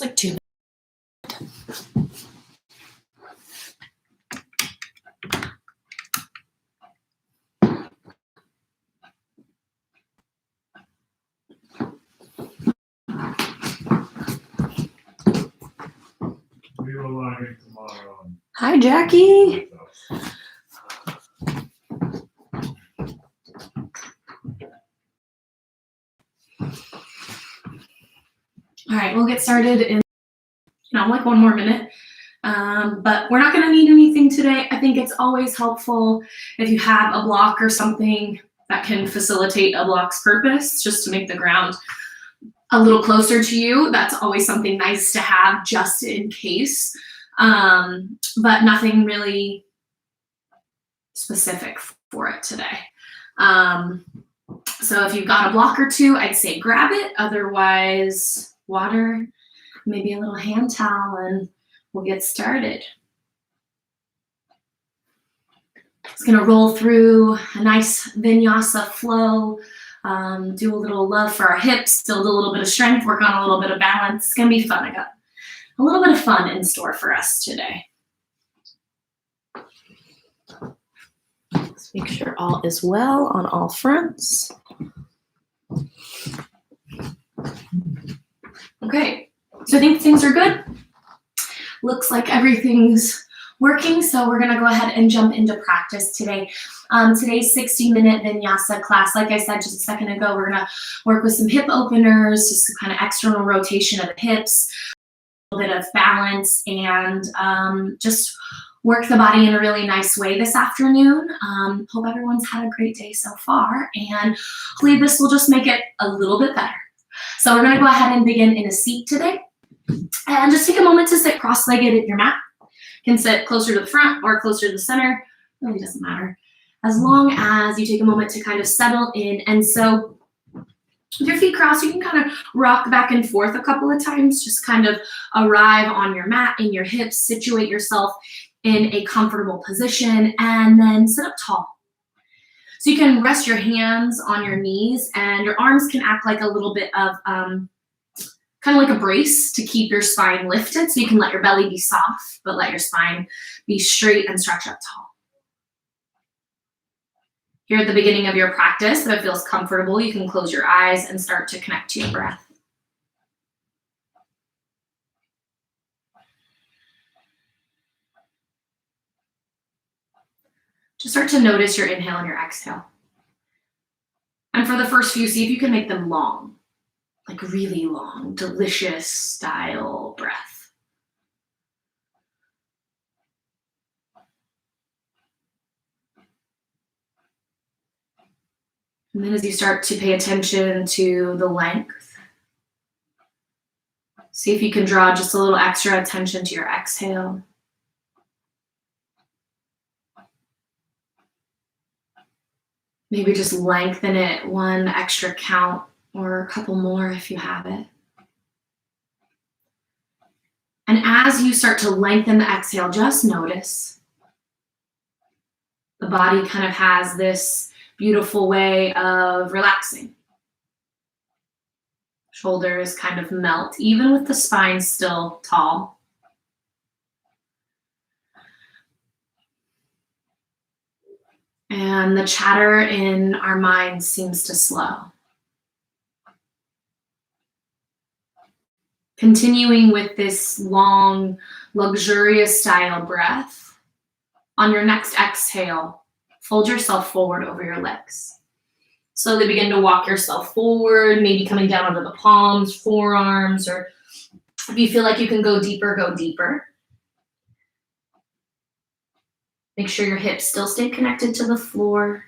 like 2 minutes. Hi, Jackie. All right, we'll get started in like 1 more minute. But we're not going to need anything today. I think it's always helpful if you have a block or something that can facilitate a block's purpose, just to make the ground a little closer to you. That's always something nice to have just in case, but nothing really specific for it today. So if you've got a block or two, I'd say grab it. Otherwise, water, maybe a little hand towel, and we'll get started. It's going to roll through a nice vinyasa flow, do a little love for our hips, build a little bit of strength, work on a little bit of balance. It's going to be fun. I got a little bit of fun in store for us today. Let's make sure all is well on all fronts. Okay, so I think things are good. Looks like everything's working, so we're gonna go ahead and jump into practice today. Today's 60-minute vinyasa class. Like I said just a second ago, we're gonna work with some hip openers, just some kind of external rotation of the hips, a little bit of balance, and just work the body in a really nice way this afternoon. Hope everyone's had a great day so far, and hopefully this will just make it a little bit better. So we're gonna go ahead and begin in a seat today. And just take a moment to sit cross-legged at your mat. You can sit closer to the front or closer to the center, really doesn't matter. As long as you take a moment to kind of settle in. And so with your feet crossed, you can kind of rock back and forth a couple of times, just kind of arrive on your mat in your hips, situate yourself in a comfortable position, and then sit up tall. So you can rest your hands on your knees, and your arms can act like a little bit of kind of like a brace to keep your spine lifted, so you can let your belly be soft, but let your spine be straight and stretch up tall. Here at the beginning of your practice, if it feels comfortable, you can close your eyes and start to connect to your breath. Just start to notice your inhale and your exhale. And for the first few, see if you can make them long. Like really long, delicious style breath. And then as you start to pay attention to the length, see if you can draw just a little extra attention to your exhale. Maybe just lengthen it 1 extra count, or a couple more if you have it. And as you start to lengthen the exhale, just notice the body kind of has this beautiful way of relaxing. Shoulders kind of melt, even with the spine still tall. And the chatter in our minds seems to slow. Continuing with this long, luxurious style breath, on your next exhale, fold yourself forward over your legs. Slowly begin to walk yourself forward, maybe coming down onto the palms, forearms, or if you feel like you can go deeper, go deeper. Make sure your hips still stay connected to the floor.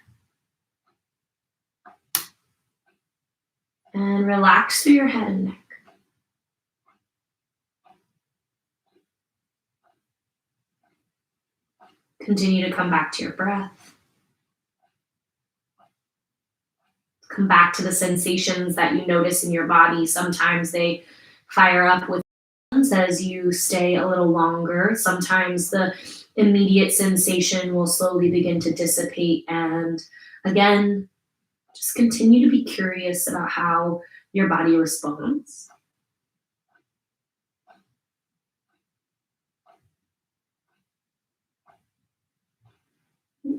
And relax through your head and neck. Continue to come back to your breath. Come back to the sensations that you notice in your body. Sometimes they fire up with as you stay a little longer. Sometimes the immediate sensation will slowly begin to dissipate. And again, just continue to be curious about how your body responds.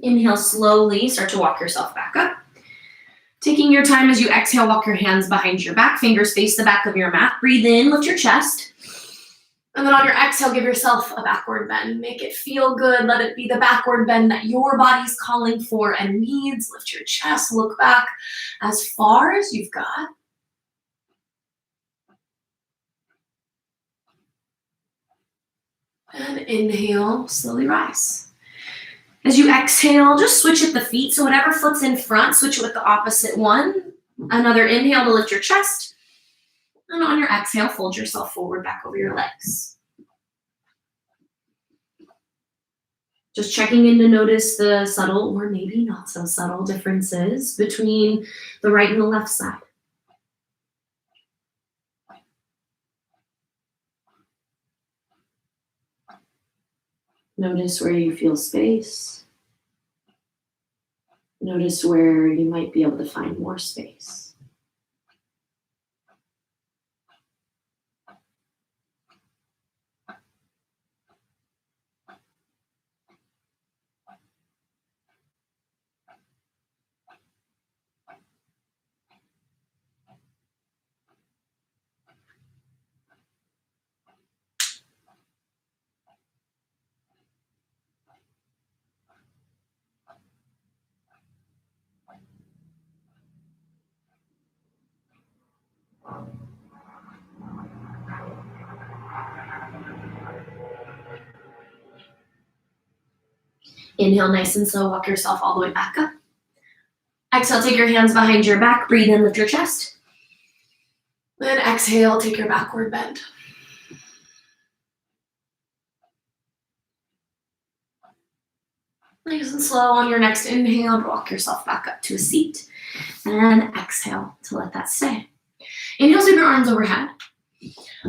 Inhale slowly, start to walk yourself back up. Taking your time as you exhale, walk your hands behind your back, fingers face the back of your mat. Breathe in, lift your chest. And then on your exhale, give yourself a backward bend. Make it feel good. Let it be the backward bend that your body's calling for and needs. Lift your chest, look back as far as you've got. And inhale, slowly rise. As you exhale, just switch at the feet. So whatever foot's in front, switch it with the opposite one. Another inhale to lift your chest. And on your exhale, fold yourself forward back over your legs. Just checking in to notice the subtle or maybe not so subtle differences between the right and the left side. Notice where you feel space. Notice where you might be able to find more space. Inhale nice and slow, walk yourself all the way back up. Exhale, take your hands behind your back, breathe in, lift your chest. Then exhale, take your backward bend. Nice and slow on your next inhale, walk yourself back up to a seat. And exhale to let that stay. Inhale, sweep your arms overhead.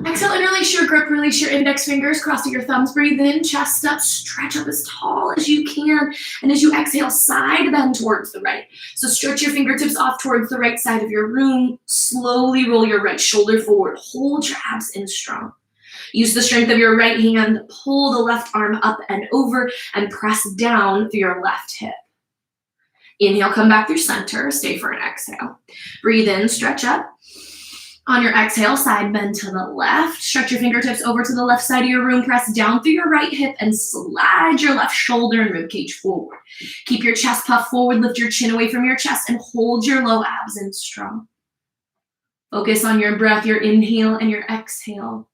Exhale, interlace your grip, release your index fingers, crossing your thumbs, breathe in, chest up, stretch up as tall as you can. And as you exhale, side bend towards the right. So stretch your fingertips off towards the right side of your room. Slowly roll your right shoulder forward. Hold your abs in strong. Use the strength of your right hand, pull the left arm up and over, and press down through your left hip. Inhale, come back through center, stay for an exhale. Breathe in, stretch up. On your exhale, side bend to the left. Stretch your fingertips over to the left side of your room. Press down through your right hip and slide your left shoulder and ribcage forward. Keep your chest puffed forward. Lift your chin away from your chest and hold your low abs in strong. Focus on your breath, your inhale and your exhale.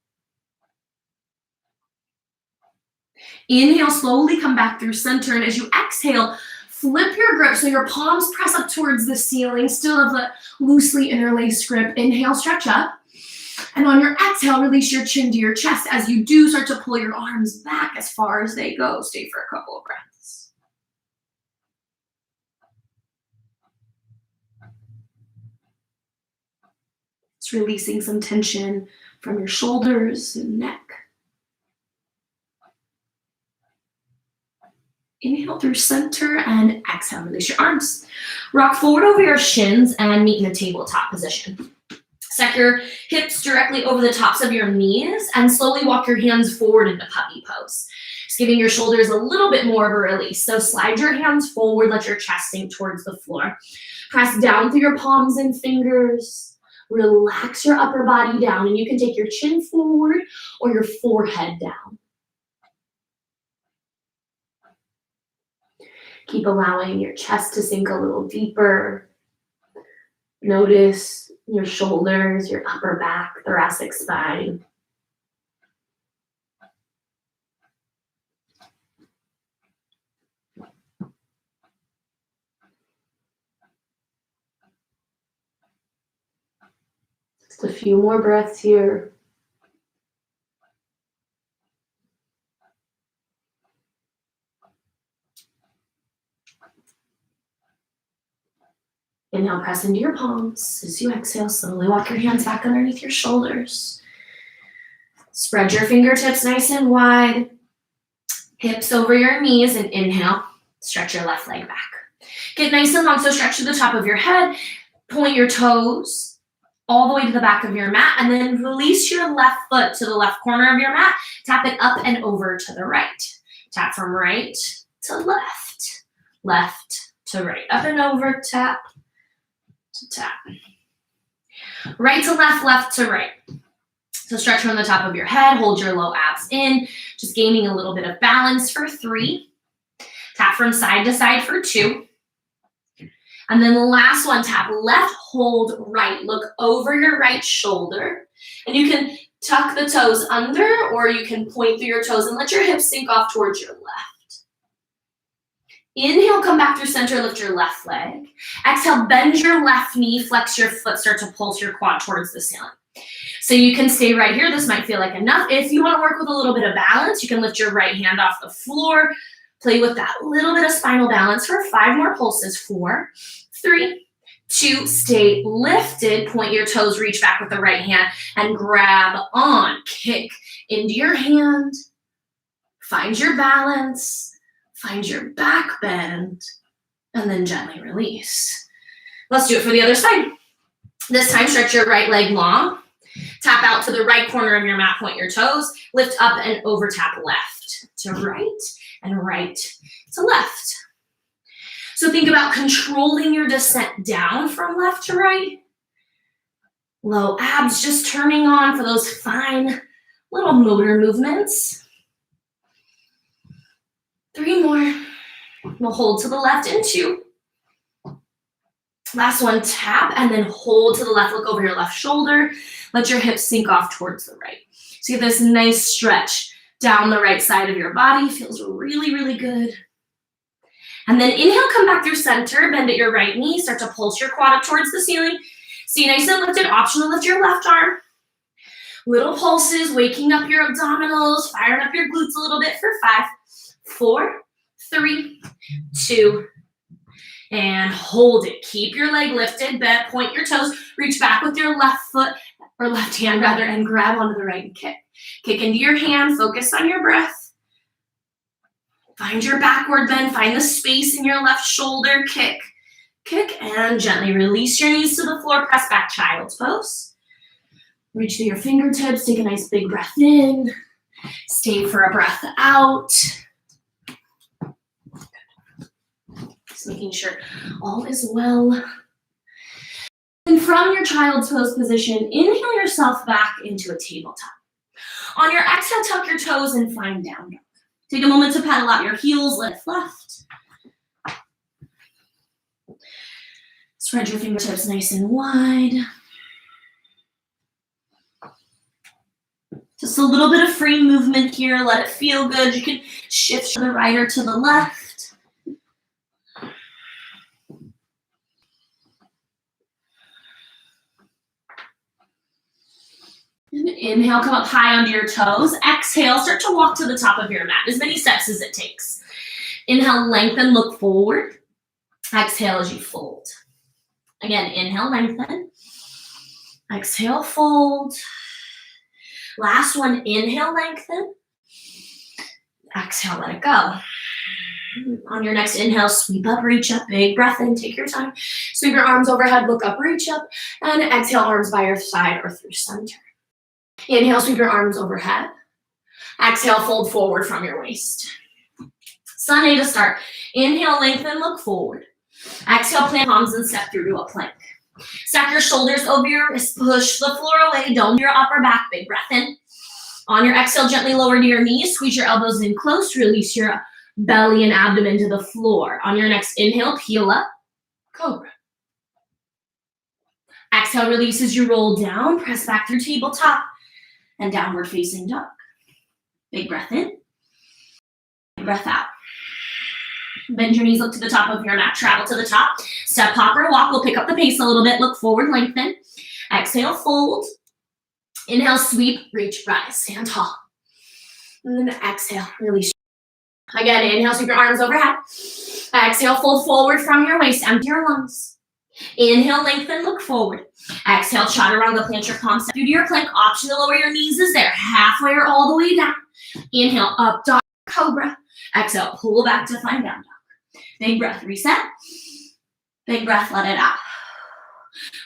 Inhale, slowly come back through center. And as you exhale, flip your grip so your palms press up towards the ceiling. Still have the loosely interlaced grip. Inhale, stretch up. And on your exhale, release your chin to your chest. As you do, start to pull your arms back as far as they go. Stay for a couple of breaths. It's releasing some tension from your shoulders and neck. Inhale through center and exhale, release your arms. Rock forward over your shins and meet in a tabletop position. Stack your hips directly over the tops of your knees and slowly walk your hands forward into puppy pose. Just giving your shoulders a little bit more of a release. So slide your hands forward, let your chest sink towards the floor. Press down through your palms and fingers. Relax your upper body down, and you can take your chin forward or your forehead down. Keep allowing your chest to sink a little deeper. Notice your shoulders, your upper back, thoracic spine. Just a few more breaths here. Inhale, press into your palms. As you exhale, slowly walk your hands back underneath your shoulders. Spread your fingertips nice and wide. Hips over your knees, and inhale, stretch your left leg back. Get nice and long, so stretch to the top of your head. Point your toes all the way to the back of your mat, and then release your left foot to the left corner of your mat. Tap it up and over to the right. Tap from right to left. left to right. Up and over, tap to tap. Right to left, left to right. So stretch from the top of your head, hold your low abs in, just gaining a little bit of balance for 3. Tap from side to side for 2. And then the last one, tap left, hold right. Look over your right shoulder. And you can tuck the toes under, or you can point through your toes and let your hips sink off towards your left. Inhale, come back through center, lift your left leg. Exhale, bend your left knee, flex your foot, start to pulse your quad towards the ceiling. So you can stay right here. This might feel like enough. If you want to work with a little bit of balance, you can lift your right hand off the floor. Play with that little bit of spinal balance for 5 more pulses. 4, 3, 2, stay lifted. Point your toes, reach back with the right hand and grab on. Kick into your hand. Find your balance. Find your back bend. And then gently release. Let's do it for the other side. This time, stretch your right leg long. Tap out to the right corner of your mat, point your toes. Lift up and over, tap left to right and right to left. So think about controlling your descent down from left to right. Low abs just turning on for those fine little motor movements. 3 more. We'll hold to the left in 2. Last one, tap and then hold to the left. Look over your left shoulder. Let your hips sink off towards the right. So you get this nice stretch down the right side of your body. Feels really, really good. And then inhale, come back through center. Bend at your right knee. Start to pulse your quad up towards the ceiling. See, nice and lifted. Optional, lift your left arm. Little pulses, waking up your abdominals, firing up your glutes a little bit for 5, 4, 3, 2, and hold it. Keep your leg lifted, bend, point your toes, reach back with your left foot, or left hand rather, and grab onto the right and kick. Kick into your hand, focus on your breath. Find your backward bend, find the space in your left shoulder, kick, and gently release your knees to the floor, press back, child's pose. Reach through your fingertips, take a nice big breath in, stay for a breath out. Just making sure all is well. And from your child's pose position, inhale yourself back into a tabletop. On your exhale, tuck your toes and find down dog. Take a moment to pedal out your heels, lift left. Spread your fingertips nice and wide. Just a little bit of free movement here. Let it feel good. You can shift to the right or to the left. And inhale, come up high onto your toes. Exhale, start to walk to the top of your mat, as many steps as it takes. Inhale, lengthen, look forward. Exhale as you fold. Again, inhale, lengthen. Exhale, fold. Last one, inhale, lengthen. Exhale, let it go. On your next inhale, sweep up, reach up, big breath in, take your time. Sweep your arms overhead, look up, reach up, and exhale, arms by your side or through center. Inhale, sweep your arms overhead. Exhale, fold forward from your waist. Sun A to start. Inhale, lengthen, look forward. Exhale, plant palms and step through to a plank. Stack your shoulders over your wrists, push the floor away, dome your upper back, big breath in. On your exhale, gently lower to your knees, squeeze your elbows in close, release your belly and abdomen to the floor. On your next inhale, peel up, cobra. Exhale, release as you roll down, press back through tabletop and downward facing dog. Big breath in, big breath out. Bend your knees, look to the top of your mat, travel to the top. Step, hop, or walk. We'll pick up the pace a little bit. Look forward, lengthen. Exhale, fold. Inhale, sweep, reach, rise, stand tall. And then exhale, release. Again, inhale, sweep your arms overhead. Exhale, fold forward from your waist, empty your lungs. Inhale, lengthen, look forward. Exhale, chaturanga, plant your palms through to your plank. Option to lower your knees is there, halfway or all the way down. Inhale, up dog, cobra. Exhale, pull back to find down dog. Big breath, reset. Big breath, let it out.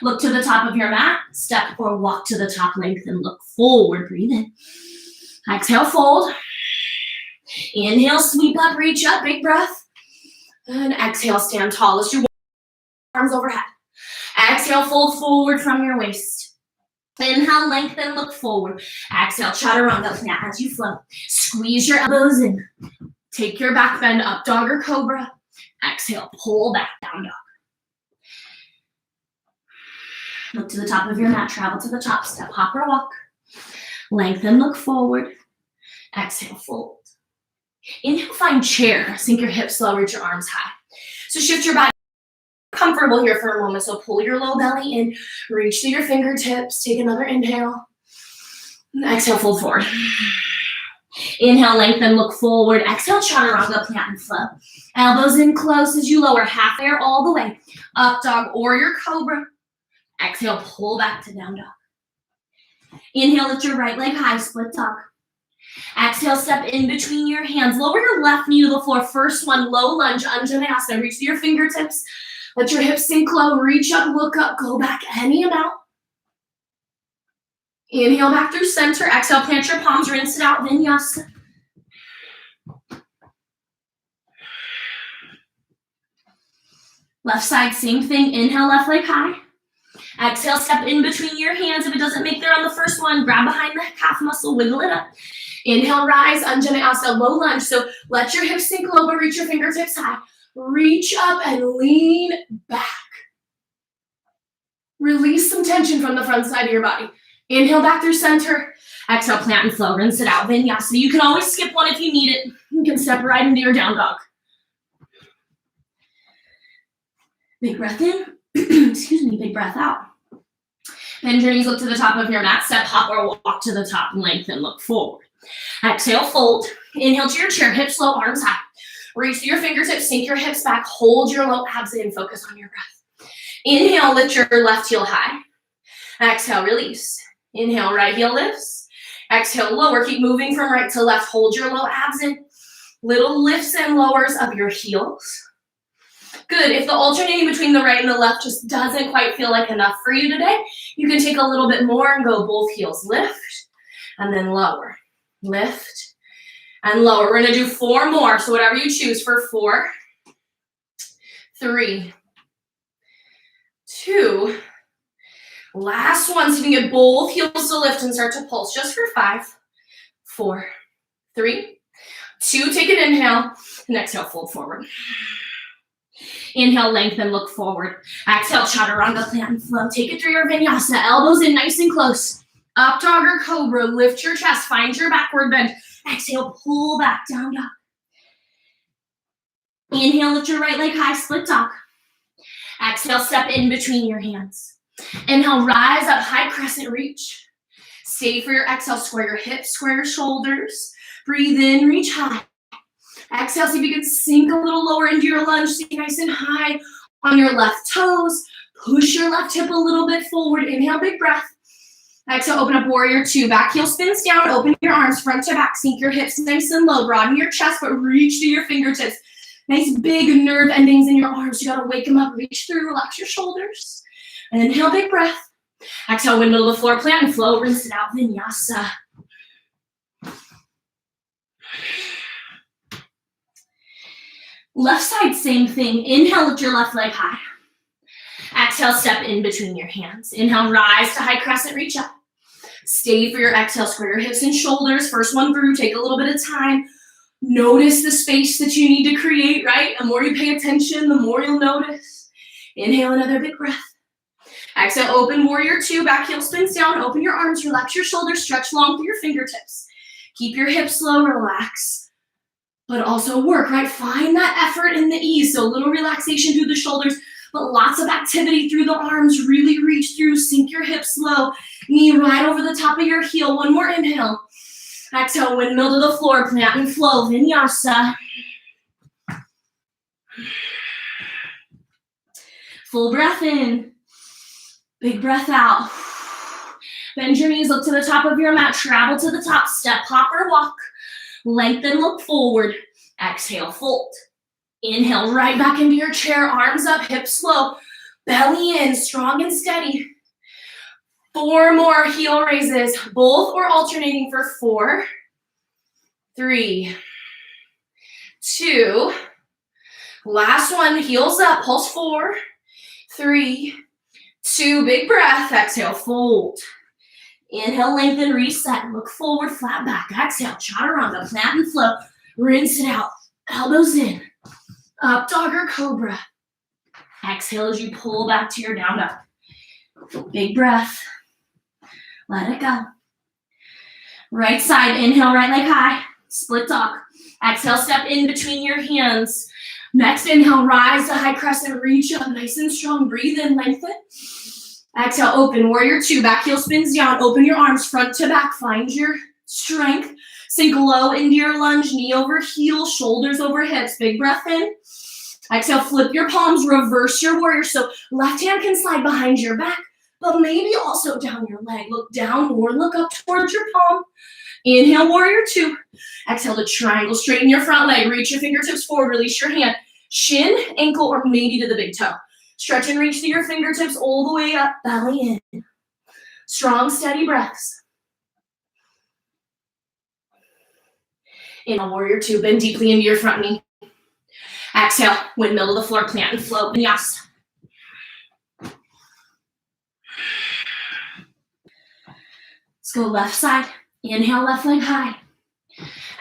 Look to the top of your mat. Step or walk to the top, lengthen, look forward, breathe in. Exhale, fold. Inhale, sweep up, reach up, big breath. And exhale, stand tall. Let's do arms overhead. Exhale, fold forward from your waist. Inhale, lengthen, look forward. Exhale, chaturanga plant as you float. Squeeze your elbows in. Take your back bend, up dog or cobra. Exhale, pull back, down dog. Look to the top of your mat, travel to the top, step, hop or walk. Lengthen, look forward. Exhale, fold. Inhale, find chair. Sink your hips low, reach your arms high. So shift your body. Comfortable here for a moment, so pull your low belly in, reach through your fingertips, take another inhale. And exhale, fold forward. Inhale, lengthen, look forward. Exhale, chaturanga, plant and flow. Elbows in close as you lower, half air all the way. Up dog or your cobra. Exhale, pull back to down dog. Inhale, lift your right leg high, split dog. Exhale, step in between your hands. Lower your left knee to the floor. First one, low lunge, Vinyasa. Reach to your fingertips. Let your hips sink low. Reach up, look up, go back any amount. Inhale back through center. Exhale, plant your palms, rinse it out, Vinyasa. Left side, same thing. Inhale, left leg high. Exhale, step in between your hands. If it doesn't make there on the first one, grab behind the calf muscle, wiggle it up. Inhale, rise, Vinyasa, low lunge. So let your hips sink low, but reach your fingertips high. Reach up and lean back. Release some tension from the front side of your body. Inhale back through center. Exhale, plant and flow, rinse it out, Vinyasa. You can always skip one if you need it. You can step right into your down dog. Big breath in. Excuse me, big breath out. Bend your knees, look to the top of your mat. Step, hop, or walk to the top. Lengthen, look forward. Exhale, fold. Inhale to your chair, hips low, arms high. Reach through your fingertips, sink your hips back. Hold your low abs in, focus on your breath. Inhale, lift your left heel high. Exhale, release. Inhale, right heel lifts. Exhale, lower. Keep moving from right to left. Hold your low abs in. Little lifts and lowers of your heels. Good. If the alternating between the right and the left just doesn't quite feel like enough for you today, you can take a little bit more and go both heels. Lift and then lower. Lift and lower. We're going to do 4 more. So whatever you choose for 4, 3, 2. Last one. So you can get both heels to lift and start to pulse just for 5, 4, 3, 2. Take an inhale and exhale, fold forward. Inhale, lengthen, look forward. Exhale, chaturanga, plant and flow. Take it through your Vinyasa. Elbows in nice and close. Up dog or cobra. Lift your chest. Find your backward bend. Exhale, pull back, down dog. Inhale, lift your right leg high, split dog. Exhale, step in between your hands. Inhale, rise up, high crescent reach. Stay for your exhale, square your hips, square your shoulders. Breathe in, reach high. Exhale, see if you can sink a little lower into your lunge. Stay nice and high on your left toes. Push your left hip a little bit forward. Inhale, big breath. Exhale, open up warrior 2. Back heel spins down. Open your arms front to back. Sink your hips nice and low. Broaden your chest, but reach to your fingertips. Nice big nerve endings in your arms. You got to wake them up. Reach through. Relax your shoulders. And inhale, big breath. Exhale, wind middle of the floor, plant and flow. Rinse it out, Vinyasa. Left side, same thing. Inhale, lift your left leg high. Exhale, step in between your hands. Inhale, rise to high crescent, reach up. Stay for your exhale, square your hips and shoulders. First one through, take a little bit of time. Notice the space that you need to create, right? The more you pay attention, the more you'll notice. Inhale, another big breath. Exhale, open warrior 2, back heel spins down. Open your arms, relax your shoulders, stretch long through your fingertips. Keep your hips low, relax. But also work, right? Find that effort in the ease. So a little relaxation through the shoulders, but lots of activity through the arms. Really reach through, sink your hips low. Knee right over the top of your heel. One more inhale. Exhale, windmill to the floor, plant and flow, Vinyasa. Full breath in. Big breath out. Bend your knees, look to the top of your mat, travel to the top, step, hop or walk. Lengthen, look forward. Exhale, fold. Inhale, right back into your chair, arms up, hips low. Belly in, strong and steady. 4 more heel raises, both or alternating for 4, 3, 2. Last one, heels up, pulse 4, 3, 2, big breath. Exhale, fold. Inhale, lengthen, reset, look forward, flat back. Exhale, chaturanga, plant and flow. Rinse it out, elbows in. Up dog or cobra. Exhale as you pull back to your down dog. Big breath. Let it go. Right side, inhale, right leg high. Split dog. Exhale, step in between your hands. Next inhale, rise to high crescent, reach up, nice and strong. Breathe in, lengthen. Exhale, open, warrior 2, back heel spins down. Open your arms front to back, find your strength. Sink low into your lunge, knee over heel, shoulders over hips. Big breath in. Exhale, flip your palms, reverse your warrior. So left hand can slide behind your back, but maybe also down your leg. Look down or look up towards your palm. Inhale, warrior 2. Exhale to triangle, straighten your front leg. Reach your fingertips forward, release your hand. Shin, ankle, or maybe to the big toe. Stretch and reach through your fingertips all the way up, belly in. Strong, steady breaths. Inhale, warrior 2, bend deeply into your front knee. Exhale, windmill to the floor, plant and flow, vinyasa. Let's go left side. Inhale, left leg high.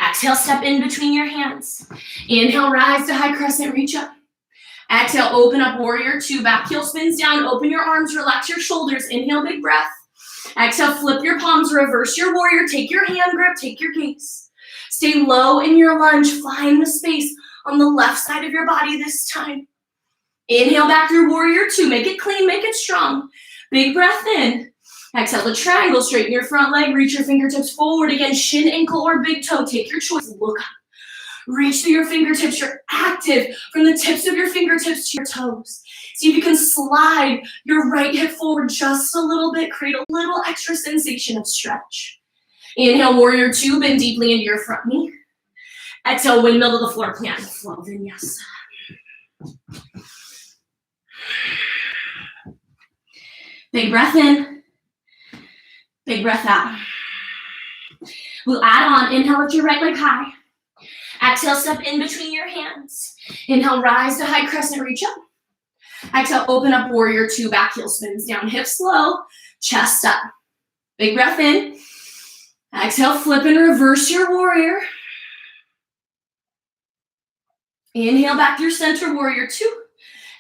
Exhale, step in between your hands. Inhale, rise to high crescent, reach up. Exhale, open up, warrior 2, back heel spins down, open your arms, relax your shoulders. Inhale, big breath. Exhale, flip your palms, reverse your warrior, take your hand grip, take your gaze. Stay low in your lunge, find the space on the left side of your body this time. Inhale back through warrior 2, make it clean, make it strong. Big breath in. Exhale the triangle, straighten your front leg, reach your fingertips forward. Again, shin, ankle, or big toe, take your choice, look up. Reach through your fingertips, you're active from the tips of your fingertips to your toes. See if you can slide your right hip forward just a little bit, create a little extra sensation of stretch. Inhale, warrior 2, bend deeply into your front knee. Exhale, windmill to the floor, plant and flow, vinyasa. Big breath in, big breath out. We'll add on, inhale, lift your right leg high. Exhale, step in between your hands. Inhale, rise to high crescent, reach up. Exhale, open up, warrior 2, back heel spins down, hips low, chest up. Big breath in. Exhale, flip and reverse your warrior. Inhale, back through center, warrior 2.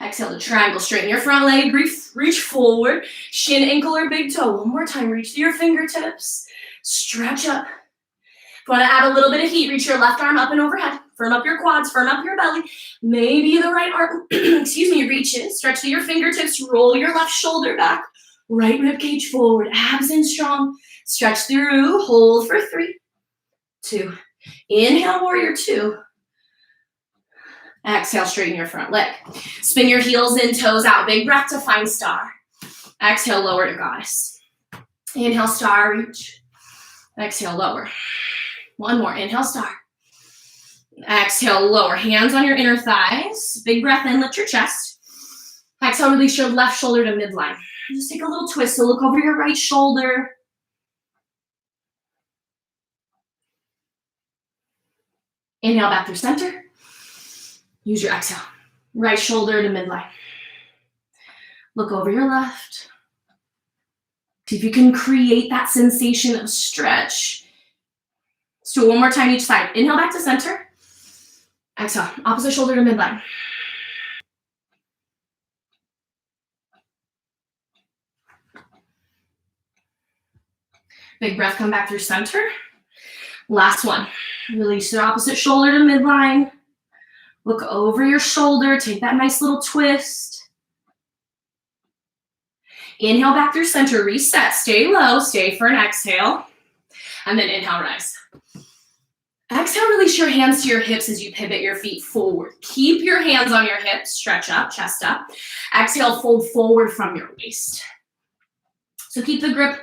Exhale to triangle, straighten your front leg, reach forward, shin, ankle, or big toe. One more time, reach through your fingertips, stretch up. If you want to add a little bit of heat, reach your left arm up and overhead. Firm up your quads, firm up your belly. Maybe the right arm, reach in, stretch through your fingertips, roll your left shoulder back, right rib cage forward, abs in strong. Stretch through, hold for 3, 2. Inhale, warrior 2. Exhale, straighten your front leg. Spin your heels in, toes out. Big breath to find star. Exhale, lower to goddess. Inhale, star, reach. Exhale, lower. One more, inhale, star. Exhale, lower. Hands on your inner thighs. Big breath in, lift your chest. Exhale, release your left shoulder to midline. Just take a little twist, so look over your right shoulder. Inhale, back through center. Use your exhale. Right shoulder to midline. Look over your left. See if you can create that sensation of stretch. Let's do it one more time each side. Inhale back to center. Exhale, opposite shoulder to midline. Big breath, come back through center. Last one. Release your opposite shoulder to midline. Look over your shoulder, take that nice little twist. Inhale back through center, reset, stay low, stay for an exhale. And then inhale, rise. Exhale, release your hands to your hips as you pivot your feet forward. Keep your hands on your hips, stretch up, chest up. Exhale, fold forward from your waist. So keep the grip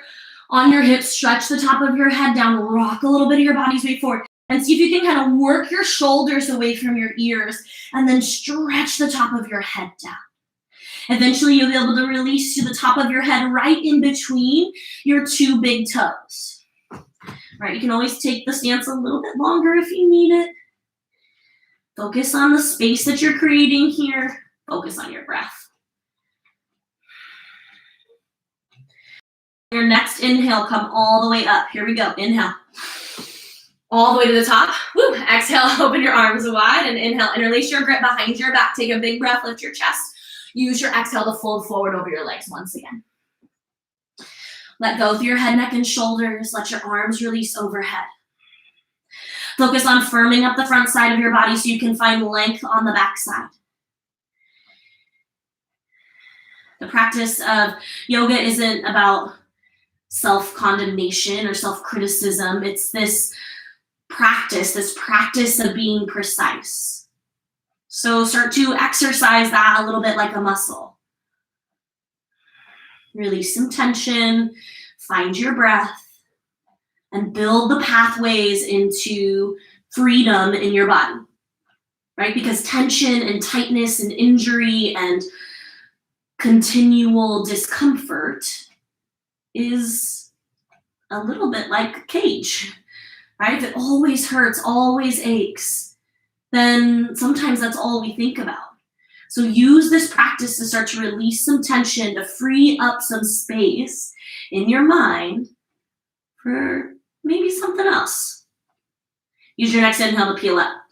on your hips, stretch the top of your head down, rock a little bit of your body's weight forward. And see if you can kind of work your shoulders away from your ears and then stretch the top of your head down. Eventually, you'll be able to release to the top of your head right in between your 2 big toes. Right, you can always take the stance a little bit longer if you need it. Focus on the space that you're creating here. Focus on your breath. Your next inhale, come all the way up. Here we go. Inhale. All the way to the top. Woo. Exhale, open your arms wide, and inhale. Interlace your grip behind your back. Take a big breath, lift your chest. Use your exhale to fold forward over your legs once again. Let go through your head, neck, and shoulders. Let your arms release overhead. Focus on firming up the front side of your body so you can find length on the back side. The practice of yoga isn't about self-condemnation or self-criticism. It's this practice of being precise. So start to exercise that a little bit like a muscle. Release some tension, find your breath, and build the pathways into freedom in your body, right? Because tension and tightness and injury and continual discomfort is a little bit like a cage, right? If it always hurts, always aches, then sometimes that's all we think about. So use this practice to start to release some tension, to free up some space in your mind for maybe something else. Use your next inhale to peel up.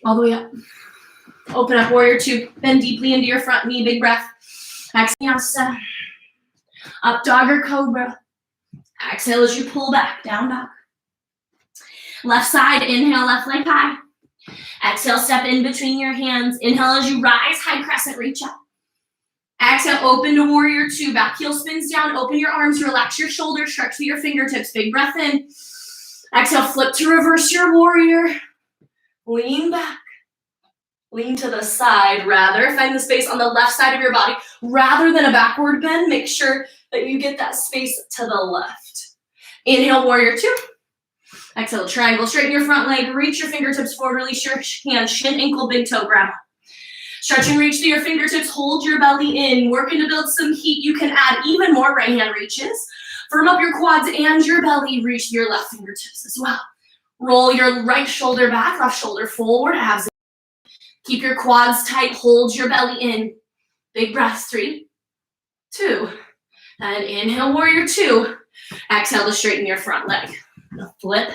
All the way up. Open up, warrior two. Bend deeply into your front knee, big breath. Exhale, up dog or cobra. Exhale as you pull back, down dog. Left side, inhale, left leg high. Exhale, step in between your hands. Inhale as you rise, high crescent, reach up. Exhale, open to warrior two. Back heel spins down, open your arms, relax your shoulders, stretch through your fingertips, big breath in. Exhale, flip to reverse your warrior. Lean back. Lean to the side rather. Find the space on the left side of your body. Rather than a backward bend, make sure that you get that space to the left. Inhale, warrior two. Exhale, triangle, straighten your front leg, reach your fingertips forward, release your hands, shin, ankle, big toe, grab up. Stretch and reach through your fingertips, hold your belly in, working to build some heat. You can add even more right hand reaches. Firm up your quads and your belly, reach your left fingertips as well. Roll your right shoulder back, left shoulder forward, abs in. Keep your quads tight, hold your belly in. Big breaths, 3, 2, and inhale, warrior two. Exhale to straighten your front leg. Flip.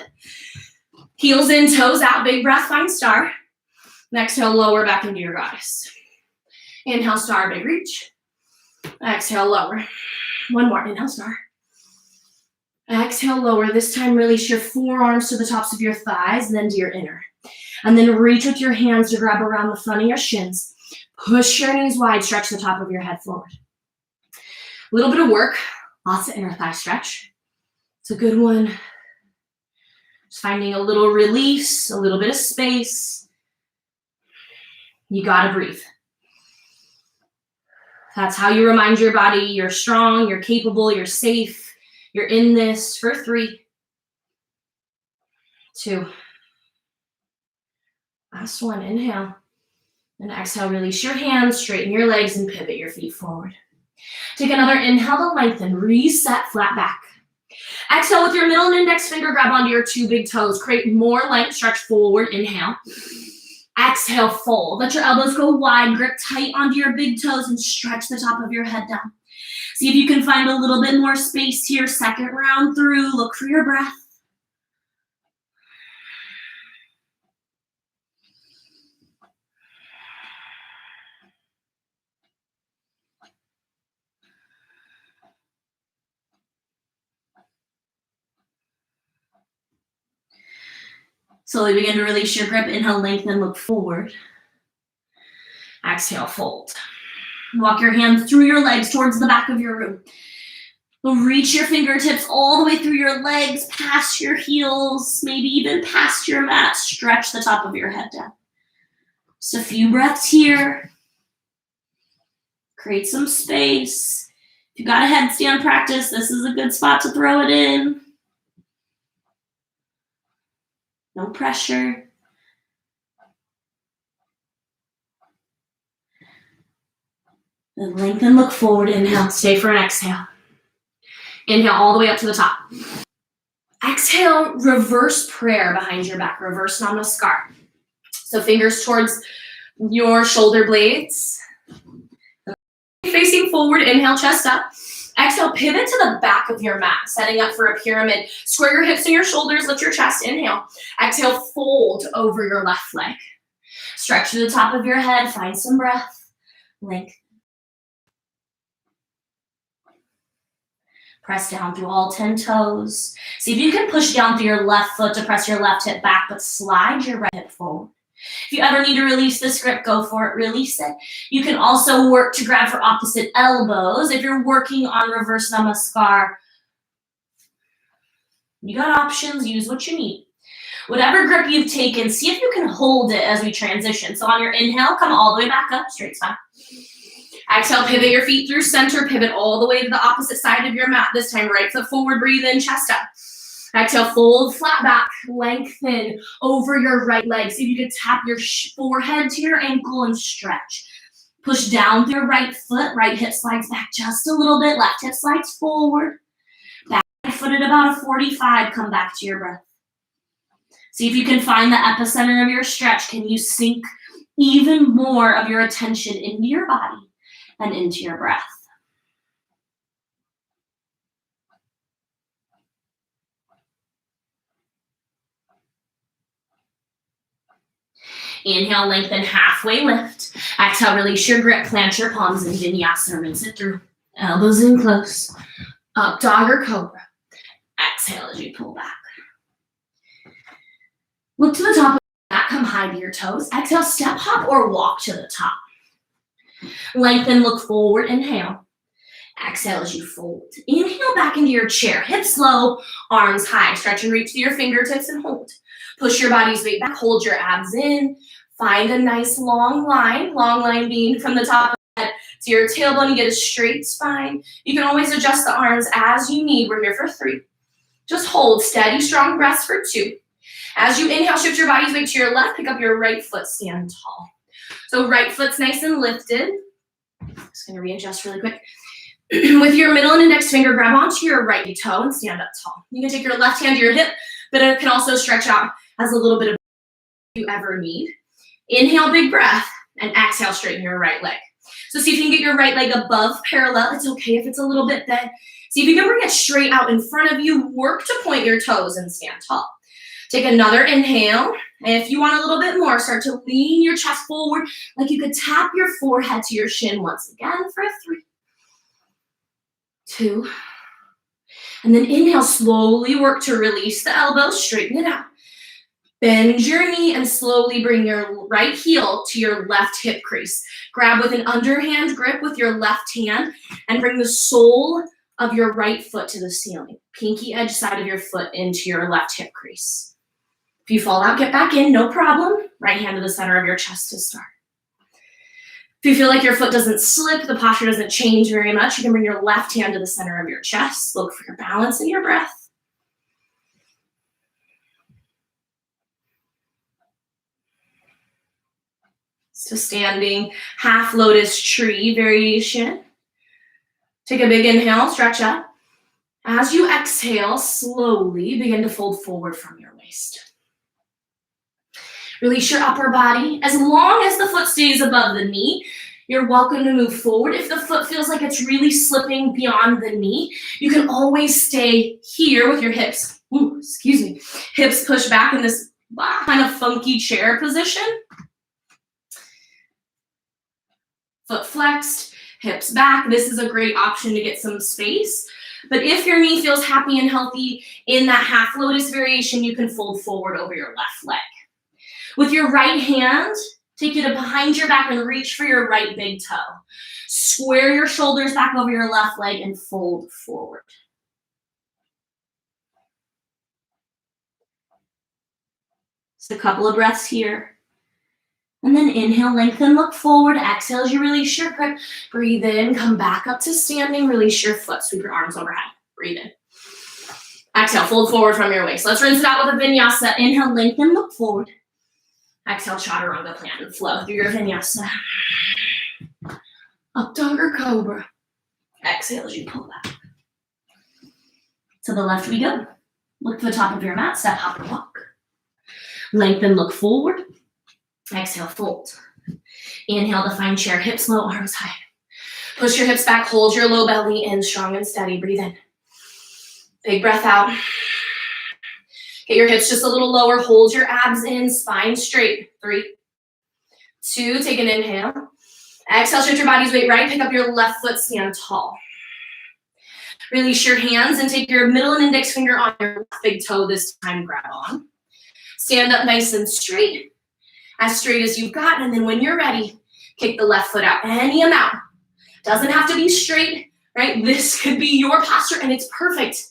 Heels in, toes out, big breath, find star. Exhale, lower back into your goddess. Inhale, star, big reach. Exhale, lower. One more, inhale, star. Exhale, lower. This time, release your forearms to the tops of your thighs, then to your inner. And then reach with your hands to grab around the front of your shins. Push your knees wide, stretch the top of your head forward. A little bit of work, lots of inner thigh stretch. It's a good one. Just finding a little release, a little bit of space. You gotta breathe. That's how you remind your body you're strong, you're capable, you're safe, you're in this for 3, 2. Last one, inhale. And exhale, release your hands, straighten your legs, and pivot your feet forward. Take another inhale to lengthen, reset, flat back. Exhale with your middle and index finger, grab onto your 2 big toes. Create more length, stretch forward, inhale. Exhale, fold. Let your elbows go wide, grip tight onto your big toes, and stretch the top of your head down. See if you can find a little bit more space here. Second round through, look for your breath. Slowly begin to release your grip. Inhale, lengthen, look forward. Exhale, fold. Walk your hands through your legs towards the back of your room. Reach your fingertips all the way through your legs, past your heels, maybe even past your mat. Stretch the top of your head down. Just a few breaths here. Create some space. If you got a headstand practice, this is a good spot to throw it in. No pressure. Then lengthen, look forward, inhale, stay for an exhale. Inhale all the way up to the top. Exhale, reverse prayer behind your back, reverse namaskar. So fingers towards your shoulder blades. Facing forward, inhale, chest up. Exhale, pivot to the back of your mat, setting up for a pyramid. Square your hips and your shoulders, lift your chest, inhale. Exhale, fold over your left leg. Stretch to the top of your head, find some breath. Length. Press down through all 10 toes. See if you can push down through your left foot to press your left hip back, but slide your right hip forward. If you ever need to release this grip, go for it, release it. You can also work to grab for opposite elbows. If you're working on reverse namaskar, you got options, use what you need. Whatever grip you've taken, see if you can hold it as we transition. So on your inhale, come all the way back up, straight spine. Exhale, pivot your feet through center, pivot all the way to the opposite side of your mat. This time, right foot forward, breathe in, chest up. Exhale, fold flat back, lengthen over your right leg. See if you can tap your forehead to your ankle and stretch. Push down through your right foot, right hip slides back just a little bit, left hip slides forward. Back foot at about a 45, come back to your breath. See if you can find the epicenter of your stretch. Can you sink even more of your attention into your body and into your breath? Inhale, lengthen, halfway lift. Exhale, release your grip, plant your palms in Vinyasa, rinse it through. Elbows in close. Up dog or cobra. Exhale as you pull back. Look to the top of the mat, come high to your toes. Exhale, step, hop, or walk to the top. Lengthen, look forward, inhale. Exhale as you fold. Inhale back into your chair. Hips low, arms high. Stretch and reach to your fingertips and hold. Push your body's weight back, hold your abs in. Find a nice long line being from the top of the head to your tailbone. You get a straight spine. You can always adjust the arms as you need. We're here for 3. Just hold steady, strong breaths for 2. As you inhale, shift your body's weight to your left, pick up your right foot, stand tall. So right foot's nice and lifted. Just gonna readjust really quick. With your middle and index finger, grab onto your right toe and stand up tall. You can take your left hand to your hip, but it can also stretch out as a little bit of if you ever need. Inhale, big breath, and exhale, straighten your right leg. So see if you can get your right leg above parallel. It's okay if it's a little bit bent. See if you can bring it straight out in front of you. Work to point your toes and stand tall. Take another inhale. And if you want a little bit more, start to lean your chest forward like you could tap your forehead to your shin once again for 3, 2. And then inhale, slowly work to release the elbows, straighten it out. Bend your knee and slowly bring your right heel to your left hip crease. Grab with an underhand grip with your left hand and bring the sole of your right foot to the ceiling. Pinky edge side of your foot into your left hip crease. If you fall out, get back in, no problem. Right hand to the center of your chest to start. If you feel like your foot doesn't slip, the posture doesn't change very much, you can bring your left hand to the center of your chest. Look for your balance and your breath. So standing half lotus tree variation. Take a big inhale, stretch up. As you exhale, slowly begin to fold forward from your waist. Release your upper body. As long as the foot stays above the knee, you're welcome to move forward. If the foot feels like it's really slipping beyond the knee, you can always stay here with your hips. Hips push back in this kind of funky chair position. Foot flexed, hips back. This is a great option to get some space. But if your knee feels happy and healthy in that half lotus variation, you can fold forward over your left leg. With your right hand, take it behind your back and reach for your right big toe. Square your shoulders back over your left leg and fold forward. Just a couple of breaths here. And then inhale, lengthen, look forward. Exhale as you release your grip. Breathe in, come back up to standing. Release your foot, sweep your arms overhead. Breathe in. Exhale, fold forward from your waist. Let's rinse it out with a vinyasa. Inhale, lengthen, look forward. Exhale, chaturanga, plant and flow through your vinyasa. Up dog or cobra. Exhale as you pull back. To the left we go. Look to the top of your mat, step, hop, or walk. Lengthen, look forward. Exhale, fold. Inhale to find chair, hips low, arms high. Push your hips back, hold your low belly in, strong and steady. Breathe in. Big breath out. Get your hips just a little lower, hold your abs in, spine straight. 3, 2, take an inhale. Exhale, shift your body's weight right, pick up your left foot, stand tall. Release your hands and take your middle and index finger on your left big toe, this time grab on. Stand up nice and straight as you've got, and then when you're ready, kick the left foot out, any amount. Doesn't have to be straight, right? This could be your posture, and it's perfect,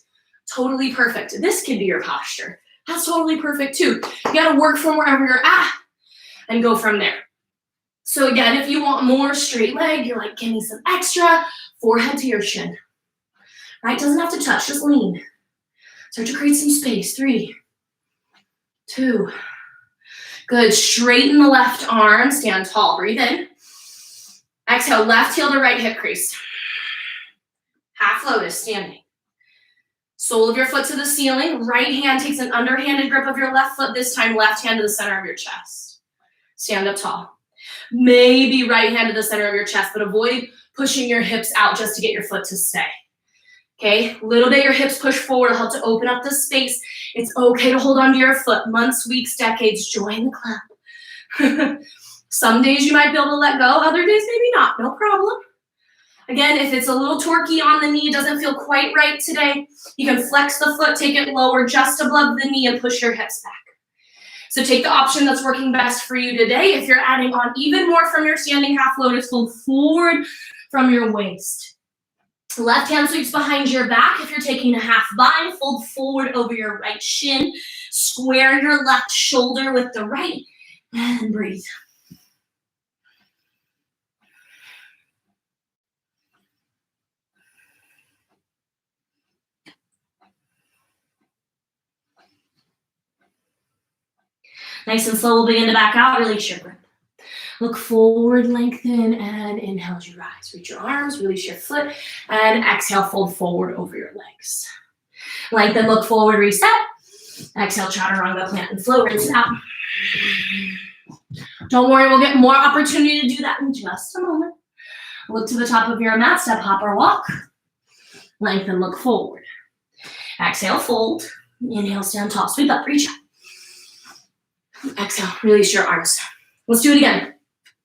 totally perfect. This could be your posture. That's totally perfect too. You gotta work from wherever you're at and go from there. So again, if you want more straight leg, you're like, give me some extra, forehead to your shin. Right, doesn't have to touch, just lean. Start to create some space. 3, 2, good. Straighten the left arm, stand tall, breathe in. Exhale, left heel to right hip crease. Half lotus, standing. Sole of your foot to the ceiling. Right hand takes an underhanded grip of your left foot, this time left hand to the center of your chest. Stand up tall. Maybe right hand to the center of your chest, but avoid pushing your hips out just to get your foot to stay. Okay, little bit your hips push forward, it'll help to open up the space. It's okay to hold onto your foot. Months, weeks, decades, join the club. Some days you might be able to let go, other days maybe not, no problem. Again, if it's a little torquey on the knee, doesn't feel quite right today, you can flex the foot, take it lower just above the knee and push your hips back. So take the option that's working best for you today. If you're adding on even more from your standing half lotus, fold forward from your waist. Left hand sweeps behind your back. If you're taking a half bind, fold forward over your right shin. Square your left shoulder with the right and breathe. Nice and slow, we'll begin to back out, release your grip. Look forward, lengthen, and inhale as you rise. Reach your arms, release your foot, and exhale, fold forward over your legs. Lengthen, look forward, reset. Exhale, chaturanga, plant and flow, rinse it out. Don't worry, we'll get more opportunity to do that in just a moment. Look to the top of your mat, step, hop, or walk. Lengthen, look forward. Exhale, fold. Inhale, stand tall, sweep up, reach up. Exhale, release your arms. Let's do it again.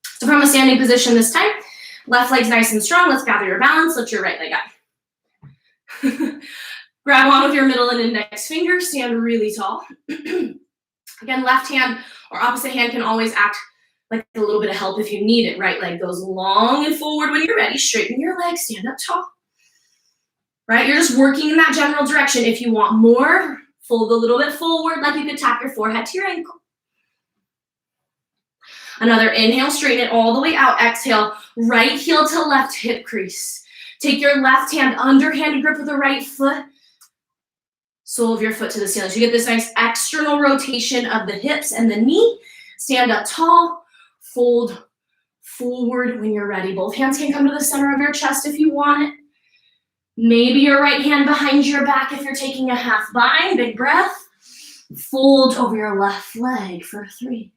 So from a standing position this time, left leg's nice and strong. Let's gather your balance. Lift your right leg up. Grab on with your middle and index finger. Stand really tall. Again, left hand or opposite hand can always act like a little bit of help if you need it. Right leg goes long and forward when you're ready. Straighten your legs. Stand up tall. Right? You're just working in that general direction. If you want more, fold a little bit forward like you could tap your forehead to your ankle. Another inhale, straighten it all the way out. Exhale, right heel to left hip crease. Take your left hand, underhanded grip with the right foot. Sole of your foot to the ceiling. So you get this nice external rotation of the hips and the knee. Stand up tall, fold forward when you're ready. Both hands can come to the center of your chest if you want it. Maybe your right hand behind your back if you're taking a half bind. Big breath. Fold over your left leg for 3,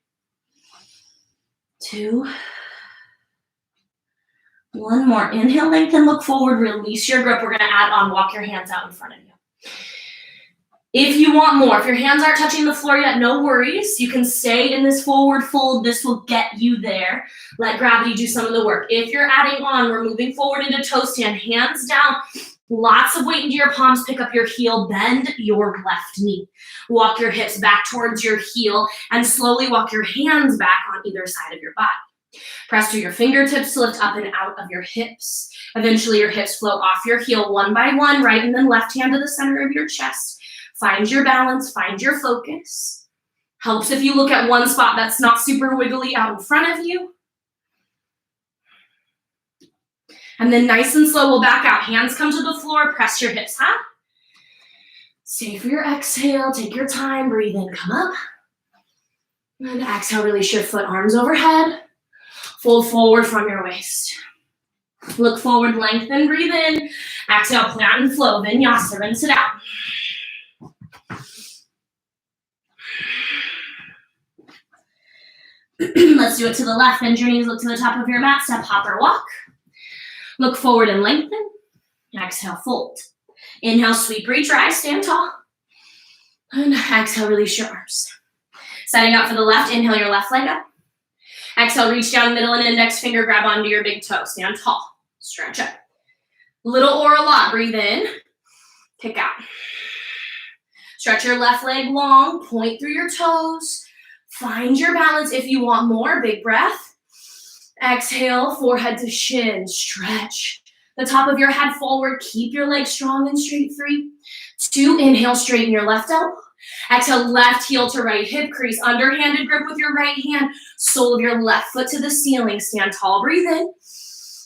2, 1 more. Inhale, lengthen, look forward, release your grip. We're going to add on, walk your hands out in front of you. If you want more, if your hands aren't touching the floor yet, no worries. You can stay in this forward fold. This will get you there. Let gravity do some of the work. If you're adding on, we're moving forward into toe stand, hands down. Lots of weight into your palms. Pick up your heel, bend your left knee. Walk your hips back towards your heel and slowly walk your hands back on either side of your body. Press through your fingertips to lift up and out of your hips. Eventually your hips flow off your heel one by one, right and then left hand to the center of your chest. Find your balance, find your focus. Helps if you look at one spot that's not super wiggly out in front of you. And then nice and slow, we'll back out. Hands come to the floor, press your hips high. Stay for your exhale, take your time, breathe in, come up. And exhale, release your foot, arms overhead. Fold forward from your waist. Look forward, lengthen, breathe in. Exhale, plant and flow, vinyasa, rinse it out. Let's do it to the left. Bend your knees, look to the top of your mat, step, hop, or walk. Look forward and lengthen. Exhale, fold. Inhale, sweep, reach, rise, stand tall. And exhale, release your arms. Setting up for the left, inhale your left leg up. Exhale, reach down, middle and index finger, grab onto your big toe. Stand tall, stretch up. Little or a lot, breathe in, kick out. Stretch your left leg long, point through your toes. Find your balance. If you want more, big breath. Exhale, forehead to shin, stretch. The top of your head forward, keep your legs strong and straight. 3, 2, inhale, straighten your left elbow. Exhale, left heel to right hip crease, underhanded grip with your right hand, sole of your left foot to the ceiling, stand tall, breathe in.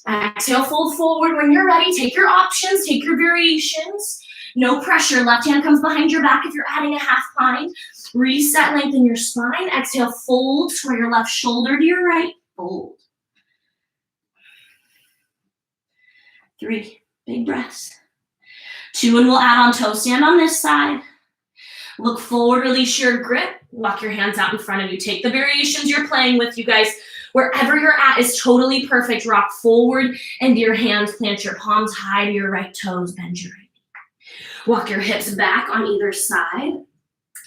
Exhale, fold forward. When you're ready, take your options, take your variations. No pressure, left hand comes behind your back if you're adding a half bind. Reset, lengthen your spine. Exhale, fold, square your left shoulder to your right, fold. 3, big breaths. 2, and we'll add on toe stand on this side. Look forward, release your grip. Walk your hands out in front of you. Take the variations you're playing with, you guys. Wherever you're at is totally perfect. Rock forward into your hands. Plant your palms high to your right toes. Bend your right knee. Walk your hips back on either side.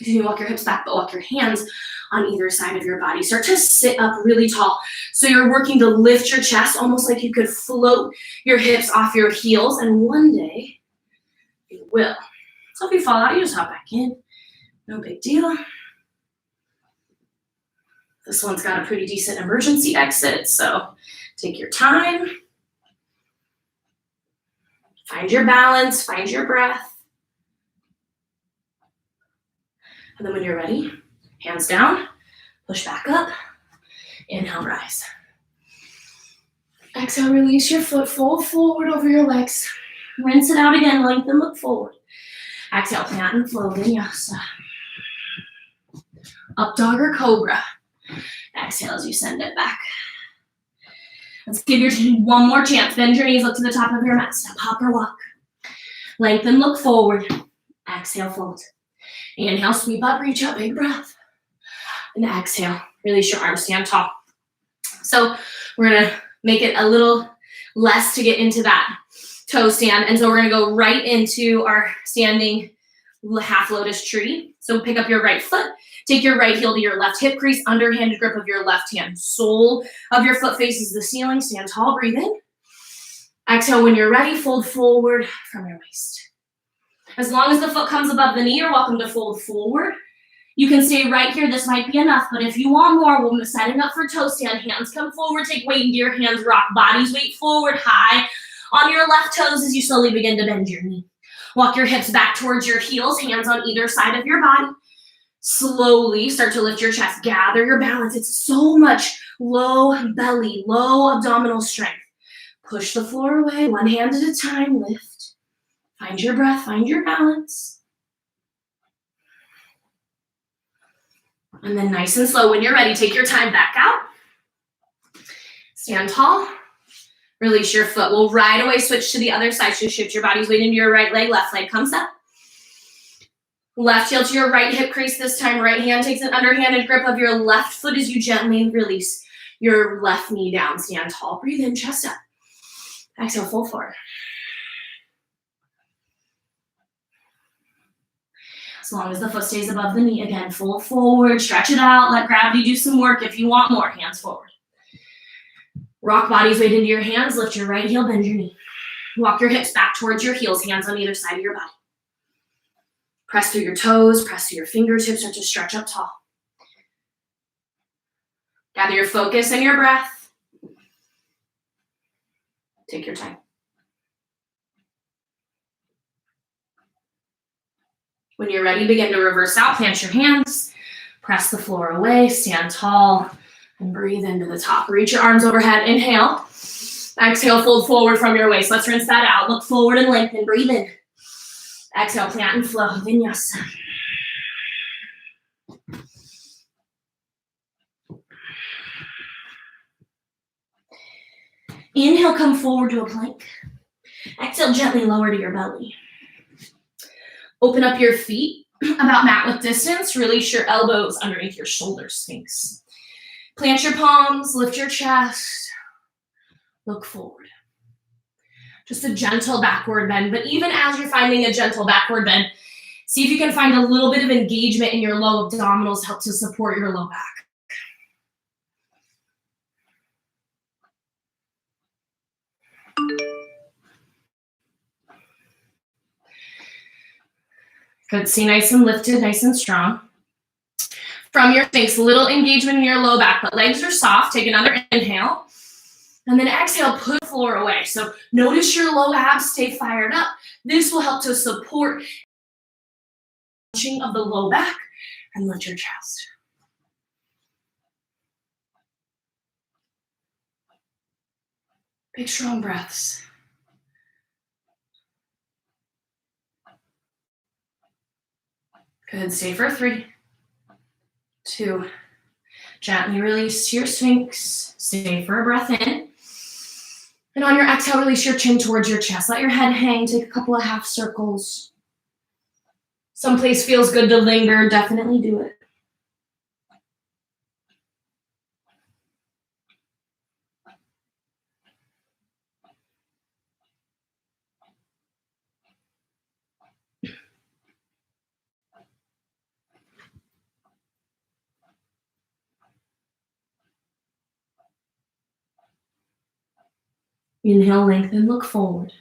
You walk your hips back, but walk your hands on either side of your body. Start to sit up really tall. So you're working to lift your chest, almost like you could float your hips off your heels. And one day, you will. So if you fall out, you just hop back in. No big deal. This one's got a pretty decent emergency exit, so take your time. Find your balance, find your breath. And then when you're ready, hands down, push back up, inhale, rise. Exhale, release your foot, fold forward over your legs. Rinse it out again, lengthen, look forward. Exhale, plant and flow, Vinyasa. Up dog or cobra. Exhale as you send it back. Let's give your team one more chance. Bend your knees, look to the top of your mat. Step, hop, or walk. Lengthen, look forward. Exhale, fold. Inhale, sweep up, reach up, big breath. And exhale, release your arms, stand tall. So we're gonna make it a little less to get into that toe stand. And so we're gonna go right into our standing half lotus tree. So pick up your right foot. Take your right heel to your left hip crease, underhanded grip of your left hand. Sole of your foot faces the ceiling. Stand tall, breathe in. Exhale, when you're ready, fold forward from your waist. As long as the foot comes above the knee, you're welcome to fold forward. You can stay right here. This might be enough, but if you want more, we're setting up for toe stand. Hands come forward, take weight into your hands, rock bodies, weight forward, high on your left toes as you slowly begin to bend your knee. Walk your hips back towards your heels, hands on either side of your body. Slowly start to lift your chest, gather your balance. It's so much low belly, low abdominal strength. Push the floor away, one hand at a time, lift. Find your breath, find your balance. And then nice and slow, when you're ready, take your time back out. Stand tall, release your foot. We'll right away switch to the other side. So shift your body's weight into your right leg, left leg comes up. Left heel to your right hip crease this time. Right hand takes an underhanded grip of your left foot as you gently release your left knee down. Stand tall, breathe in, chest up. Exhale, fold forward. As long as the foot stays above the knee, again, fold forward, stretch it out, let gravity do some work. If you want more, hands forward. Rock body's weight into your hands, lift your right heel, bend your knee. Walk your hips back towards your heels, hands on either side of your body. Press through your toes, press through your fingertips, start to stretch up tall. Gather your focus and your breath. Take your time. When you're ready, begin to reverse out, plant your hands, press the floor away, stand tall, and breathe into the top. Reach your arms overhead, inhale. Exhale, fold forward from your waist. Let's rinse that out. Look forward and lengthen, breathe in. Exhale, plant and flow, Vinyasa. Inhale, come forward to a plank. Exhale, gently lower to your belly. Open up your feet about mat width distance. Release your elbows underneath your shoulders, Sphinx. Plant your palms, lift your chest, look forward. Just a gentle backward bend, but even as you're finding a gentle backward bend, see if you can find a little bit of engagement in your low abdominals, help to support your low back. Good, see, nice and lifted, nice and strong. From your Sphinx, little engagement in your low back, but legs are soft. Take another inhale. And then exhale, put the floor away. So notice your low abs stay fired up. This will help to support of the low back and lift your chest. Big, strong breaths. Good, stay for 3, 2. Gently release your Sphinx. Stay for a breath in. And on your exhale, release your chin towards your chest. Let your head hang. Take a couple of half circles. Someplace feels good to linger. Definitely do it. Inhale, lengthen, look forward.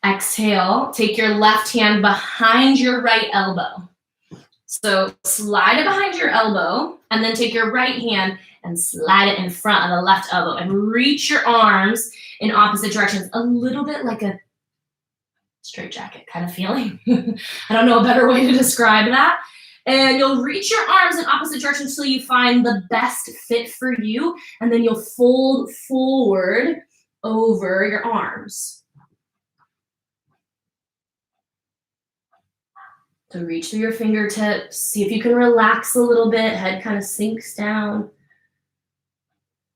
Exhale, take your left hand behind your right elbow. So slide it behind your elbow, and then take your right hand and slide it in front of the left elbow and reach your arms in opposite directions, a little bit like a straight jacket kind of feeling. I don't know a better way to describe that. And you'll reach your arms in opposite directions until you find the best fit for you, and then you'll fold forward over your arms. So reach through your fingertips, see if you can relax a little bit, head kind of sinks down.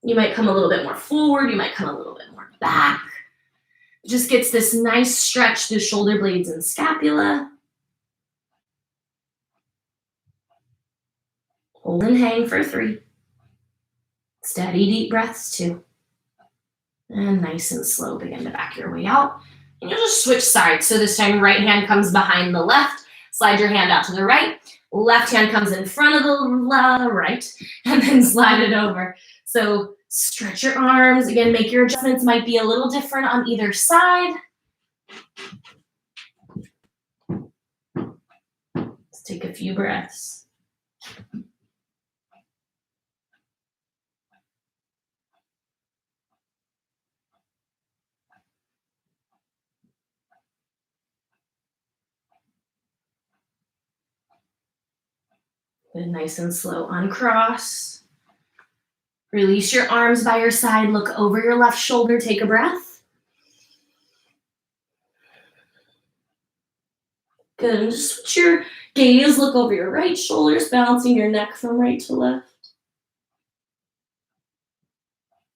You might come a little bit more forward, you might come a little bit more back. It just gets this nice stretch through shoulder blades and scapula. Hold and hang for 3. Steady, deep breaths, 2. And nice and slow, begin to back your way out. And you'll just switch sides. So this time, right hand comes behind the left. Slide your hand out to the right. Left hand comes in front of the right. And then slide it over. So stretch your arms. Again, make your adjustments. Might be a little different on either side. Let's take a few breaths. Good, nice and slow. Uncross. Release your arms by your side. Look over your left shoulder. Take a breath. Good. And just switch your gaze. Look over your right shoulders, balancing your neck from right to left.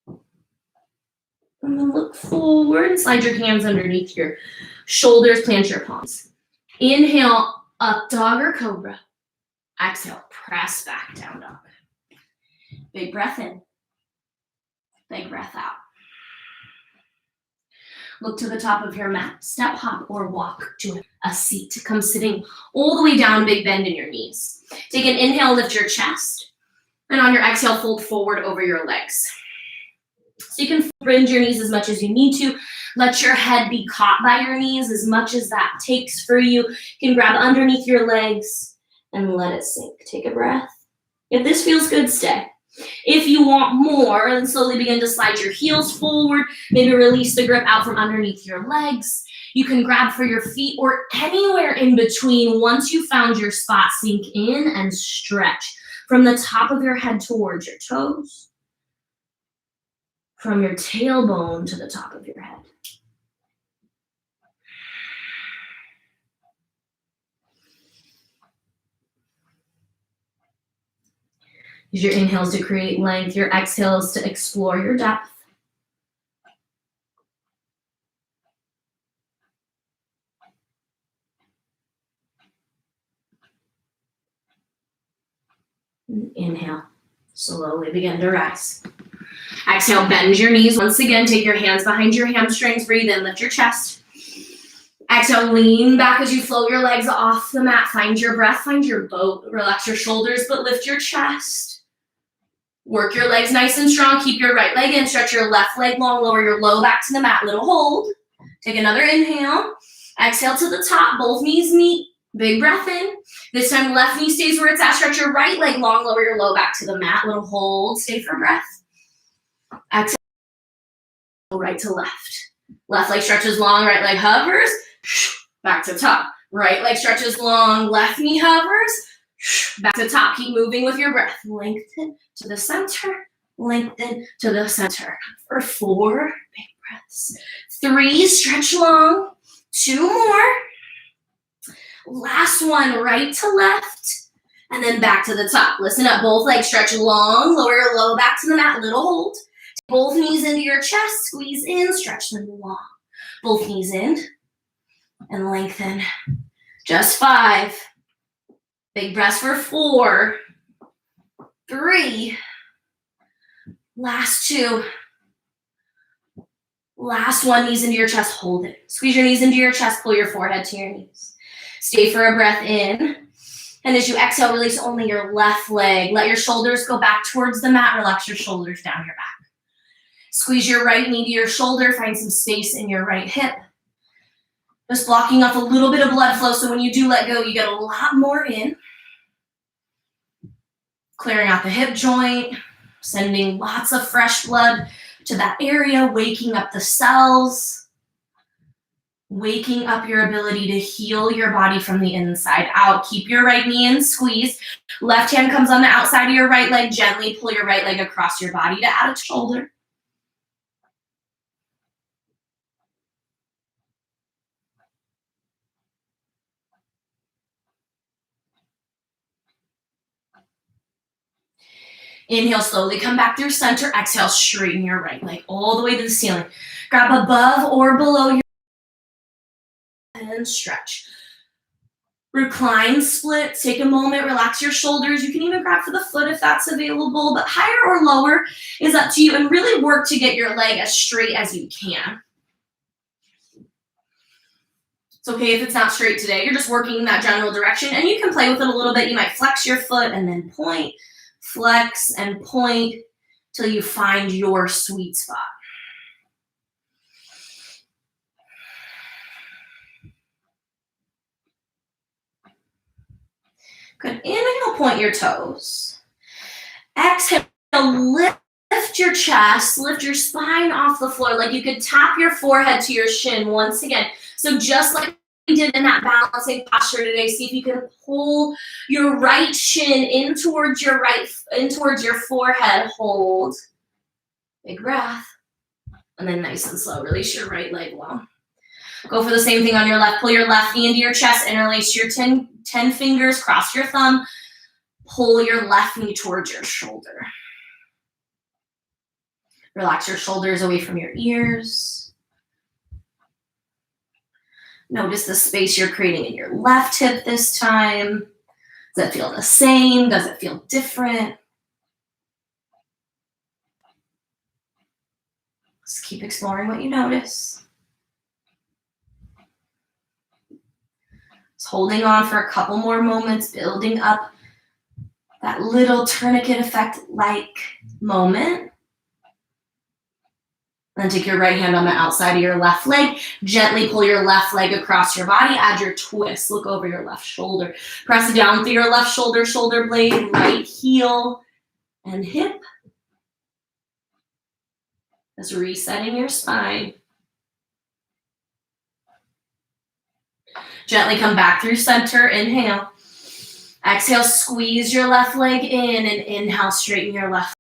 And then look forward. Slide your hands underneath your shoulders. Plant your palms. Inhale, up dog or cobra. Exhale, press back, down dog. Big breath in. Big breath out. Look to the top of your mat. Step, hop, or walk to a seat. Come sitting all the way down, big bend in your knees. Take an inhale, lift your chest. And on your exhale, fold forward over your legs. So you can bend your knees as much as you need to. Let your head be caught by your knees as much as that takes for you. You can grab underneath your legs and let it sink. Take a breath. If this feels good, stay. If you want more, then slowly begin to slide your heels forward. Maybe release the grip out from underneath your legs. You can grab for your feet or anywhere in between. Once you found your spot, sink in and stretch from the top of your head towards your toes, from your tailbone to the top of your head. Use your inhales to create length, your exhales to explore your depth. Inhale, Slowly begin to rise. Exhale, bend your knees. Once again, take your hands behind your hamstrings. Breathe in, lift your chest. Exhale, lean back as you float your legs off the mat. Find your breath, find your boat. Relax your shoulders, but lift your chest. Work your legs nice and strong. Keep your right leg in. Stretch your left leg long. Lower your low back to the mat. Little hold. Take another inhale. Exhale to the top. Both knees meet. Big breath in. This time, left knee stays where it's at. Stretch your right leg long. Lower your low back to the mat. Little hold. Stay for breath. Exhale. Right to left. Left leg stretches long. Right leg hovers. Back to top. Right leg stretches long. Left knee hovers. Back to top. Keep moving with your breath. Lengthen to the center. Lengthen to the center. For 4, big breaths. 3, stretch long. 2 more. Last one, right to left. And then back to the top. Listen up. Both legs stretch long. Lower your low back to the mat. Little hold. Take both knees into your chest. Squeeze in. Stretch them long. Both knees in. And lengthen. Just 5. Big breaths for 4, 3. Last 2. Last 1, knees into your chest. Hold it. Squeeze your knees into your chest. Pull your forehead to your knees. Stay for a breath in. And as you exhale, release only your left leg. Let your shoulders go back towards the mat. Relax your shoulders down your back. Squeeze your right knee to your shoulder. Find some space in your right hip. Just blocking off a little bit of blood flow, so when you do let go, you get a lot more in. Clearing out the hip joint, sending lots of fresh blood to that area, waking up the cells, waking up your ability to heal your body from the inside out. Keep your right knee in, squeeze. Left hand comes on the outside of your right leg. Gently pull your right leg across your body to add a shoulder. Inhale, slowly come back through center. Exhale, straighten your right leg all the way to the ceiling. Grab above or below your and stretch. Recline, split. Take a moment, relax your shoulders. You can even grab for the foot if that's available, but higher or lower is up to you, and really work to get your leg as straight as you can. It's okay if it's not straight today. You're just working in that general direction, and you can play with it a little bit. You might flex your foot and then point. Flex and point till you find your sweet spot. Good. Inhale, point your toes. Exhale, lift your chest, lift your spine off the floor like you could tap your forehead to your shin once again. So just like we did in that balancing posture today, see if you can pull your right shin in towards your forehead. Hold. Big breath. And then nice and slow, release your right leg long. Go for the same thing on your left. Pull your left knee into your chest, interlace your 10 fingers, cross your thumb, pull your left knee towards your shoulder. Relax your shoulders away from your ears. Notice the space you're creating in your left hip this time. Does it feel the same? Does it feel different? Just keep exploring what you notice. Just holding on for a couple more moments, building up that little tourniquet effect-like moment. Then take your right hand on the outside of your left leg. Gently pull your left leg across your body. Add your twist. Look over your left shoulder. Press down through your left shoulder, shoulder blade, right heel, and hip. Just resetting your spine. Gently come back through center. Inhale. Exhale, squeeze your left leg in, and inhale, straighten your left.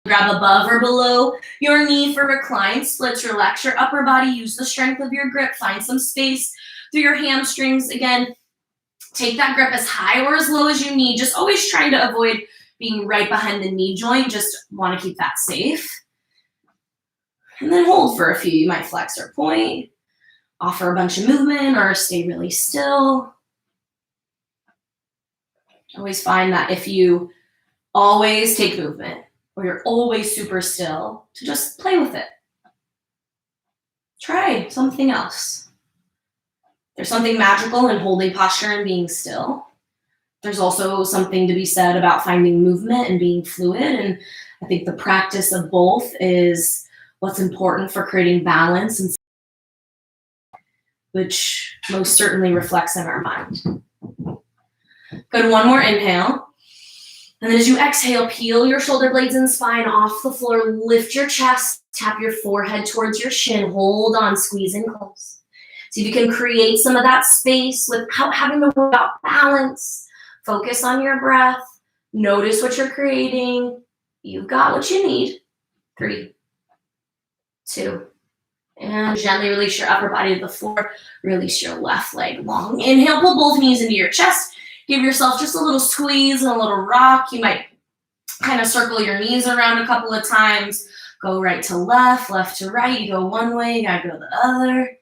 Grab above or below your knee for recline splits. Relax your upper body. Use the strength of your grip. Find some space through your hamstrings. Again, take that grip as high or as low as you need. Just always trying to avoid being right behind the knee joint. Just want to keep that safe. And then hold for a few. You might flex or point. Offer a bunch of movement or stay really still. Always find that if you always take movement, or you're always super still, to just play with it. Try something else. There's something magical in holding posture and being still. There's also something to be said about finding movement and being fluid, and I think the practice of both is what's important for creating balance, and which most certainly reflects in our mind. Good, one more inhale. And then as you exhale, peel your shoulder blades and spine off the floor, lift your chest, tap your forehead towards your shin, hold on, squeezing close. See if you can create some of that space without having to worry about balance. Focus on your breath. Notice what you're creating. You've got what you need. 3, 2, and gently release your upper body to the floor. Release your left leg long. Inhale, pull both knees into your chest. Give yourself just a little squeeze and a little rock. You might kind of circle your knees around a couple of times. Go right to left, left to right. You go one way, you gotta go the other.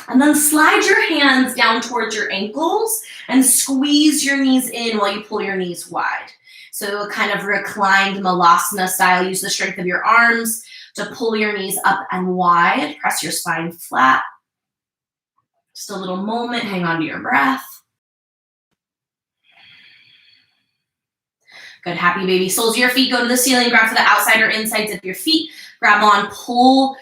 And then slide your hands down towards your ankles and squeeze your knees in while you pull your knees wide. So kind of reclined Malasana style. Use the strength of your arms to pull your knees up and wide. Press your spine flat. Just a little moment. Hang on to your breath. Good. Happy baby. Soles of your feet go to the ceiling. Grab for the outside or insides of your feet. Grab on. Pull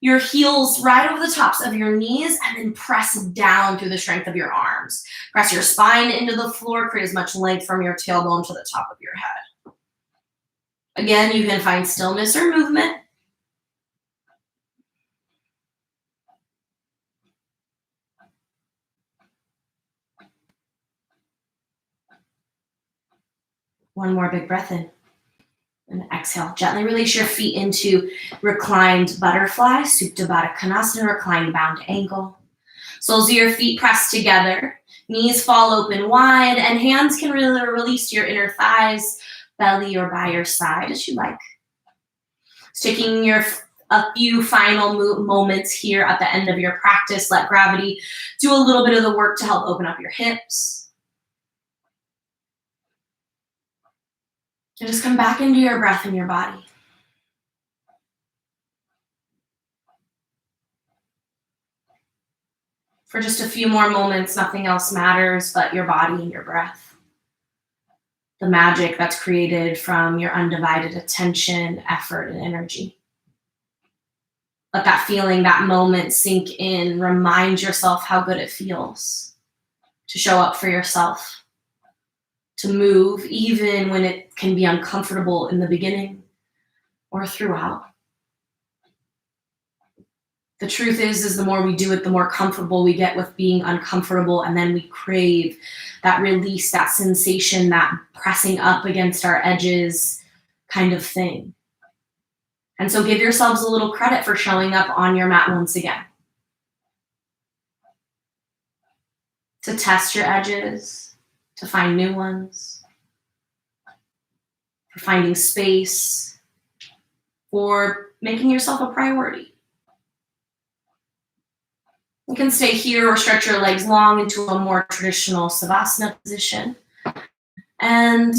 your heels right over the tops of your knees and then press down through the strength of your arms. Press your spine into the floor. Create as much length from your tailbone to the top of your head. Again, you can find stillness or movement. One more big breath in. And exhale. Gently release your feet into reclined butterfly, Supta Baddha Konasana, reclined bound angle. Soles of your feet press together. Knees fall open wide, and hands can really release to your inner thighs, belly, or by your side as you like. Taking a few final moments here at the end of your practice. Let gravity do a little bit of the work to help open up your hips. And just come back into your breath and your body. For just a few more moments, nothing else matters but your body and your breath. The magic that's created from your undivided attention, effort, and energy. Let that feeling, that moment sink in. Remind yourself how good it feels to show up for yourself. To move even when it can be uncomfortable in the beginning or throughout. The truth is the more we do it, the more comfortable we get with being uncomfortable, and then we crave that release, that sensation, that pressing up against our edges kind of thing. And so give yourselves a little credit for showing up on your mat once again. To test your edges, to find new ones, for finding space, for making yourself a priority. You can stay here or stretch your legs long into a more traditional Savasana position and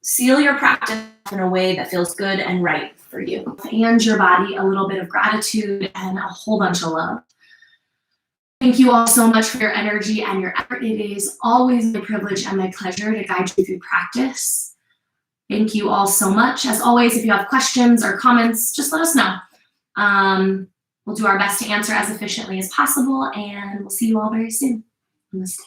seal your practice in a way that feels good and right for you. And your body a little bit of gratitude and a whole bunch of love. Thank you all so much for your energy and your effort. It is always my privilege and my pleasure to guide you through practice. Thank you all so much. As always, if you have questions or comments, just let us know. We'll do our best to answer as efficiently as possible, and we'll see you all very soon. Namaste.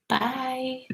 Bye.